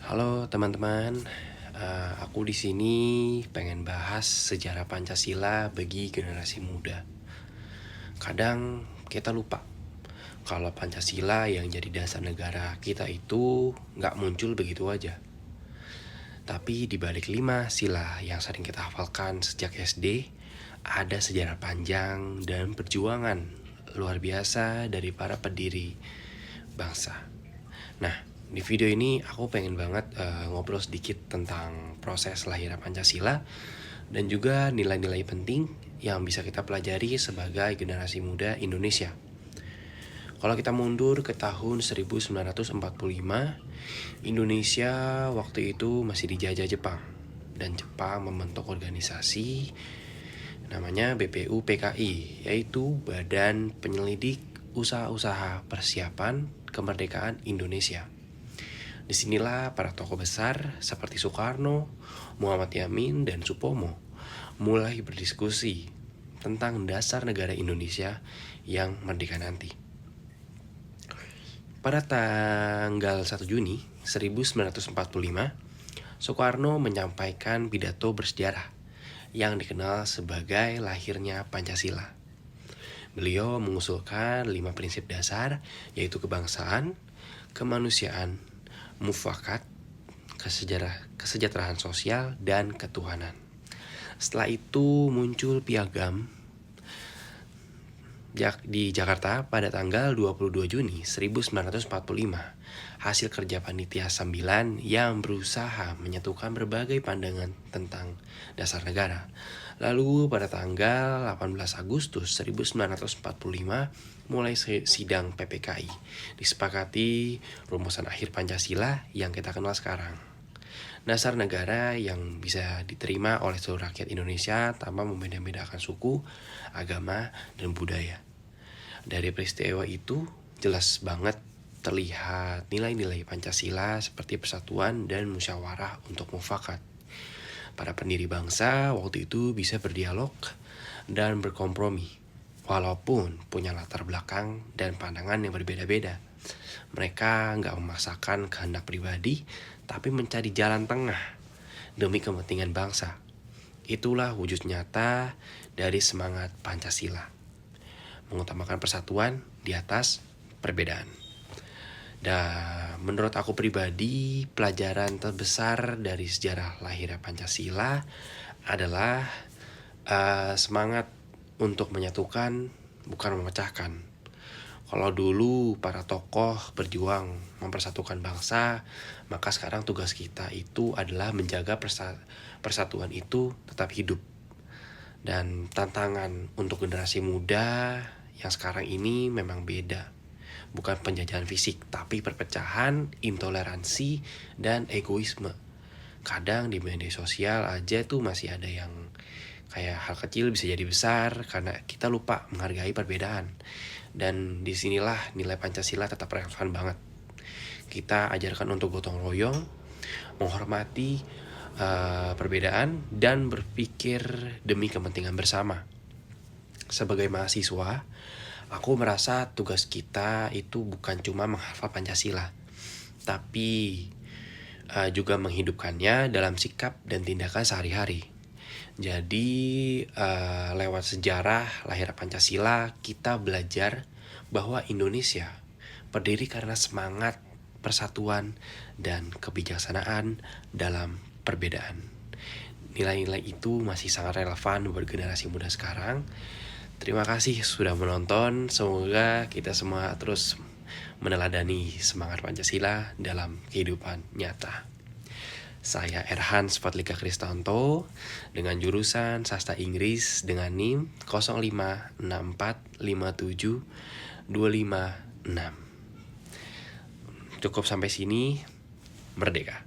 Halo teman-teman, aku di sini pengen bahas sejarah Pancasila bagi generasi muda. Kadang kita lupa kalau Pancasila yang jadi dasar negara kita itu nggak muncul begitu aja. Tapi di balik 5 sila yang sering kita hafalkan sejak SD, ada sejarah panjang dan perjuangan luar biasa dari para pendiri bangsa. Nah, di video ini aku pengen banget ngobrol sedikit tentang proses lahirnya Pancasila dan juga nilai-nilai penting yang bisa kita pelajari sebagai generasi muda Indonesia. Kalau kita mundur ke tahun 1945, Indonesia waktu itu masih dijajah Jepang dan Jepang membentuk organisasi namanya BPUPKI, yaitu Badan Penyelidik Usaha-Usaha Persiapan Kemerdekaan Indonesia. Disinilah para tokoh besar seperti Soekarno, Muhammad Yamin, dan Supomo mulai berdiskusi tentang dasar negara Indonesia yang merdeka nanti. Pada tanggal 1 Juni 1945, Soekarno menyampaikan pidato bersejarah yang dikenal sebagai lahirnya Pancasila. Beliau mengusulkan 5 prinsip dasar, yaitu kebangsaan, kemanusiaan, mufakat, kesejahteraan sosial, dan ketuhanan. Setelah itu muncul piagam di Jakarta pada tanggal 22 Juni 1945, hasil kerja Panitia 9 yang berusaha menyatukan berbagai pandangan tentang dasar negara. Lalu pada tanggal 18 Agustus 1945 mulai sidang PPKI. Disepakati rumusan akhir Pancasila yang kita kenal sekarang. Dasar negara yang bisa diterima oleh seluruh rakyat Indonesia tanpa membeda-bedakan suku, agama, dan budaya. Dari peristiwa itu jelas banget terlihat nilai-nilai Pancasila seperti persatuan dan musyawarah untuk mufakat. Para pendiri bangsa waktu itu bisa berdialog dan berkompromi, walaupun punya latar belakang dan pandangan yang berbeda-beda. Mereka nggak memaksakan kehendak pribadi, tapi mencari jalan tengah demi kepentingan bangsa. Itulah wujud nyata dari semangat Pancasila, mengutamakan persatuan di atas perbedaan. Dan menurut aku pribadi, pelajaran terbesar dari sejarah lahirnya Pancasila adalah semangat untuk menyatukan, bukan memecahkan. Kalau dulu para tokoh berjuang mempersatukan bangsa, maka sekarang tugas kita itu adalah menjaga persatuan itu tetap hidup. Dan tantangan untuk generasi muda yang sekarang ini memang beda. Bukan penjajahan fisik, tapi perpecahan, intoleransi, dan egoisme. Kadang di media sosial aja tuh masih ada yang kayak hal kecil bisa jadi besar karena kita lupa menghargai perbedaan. Dan disinilah nilai Pancasila tetap relevan banget. Kita ajarkan untuk gotong royong, menghormati perbedaan, dan berpikir demi kepentingan bersama. Sebagai mahasiswa, aku merasa tugas kita itu bukan cuma menghafal Pancasila, tapi juga menghidupkannya dalam sikap dan tindakan sehari-hari. Jadi lewat sejarah lahir Pancasila, kita belajar bahwa Indonesia berdiri karena semangat persatuan dan kebijaksanaan dalam perbedaan. Nilai-nilai itu masih sangat relevan buat generasi muda sekarang. Terima kasih sudah menonton. Semoga kita semua terus meneladani semangat Pancasila dalam kehidupan nyata. Saya Erhan Spatlica Kristanto dengan jurusan Sastra Inggris dengan NIM 056457 256. Cukup sampai sini. Merdeka.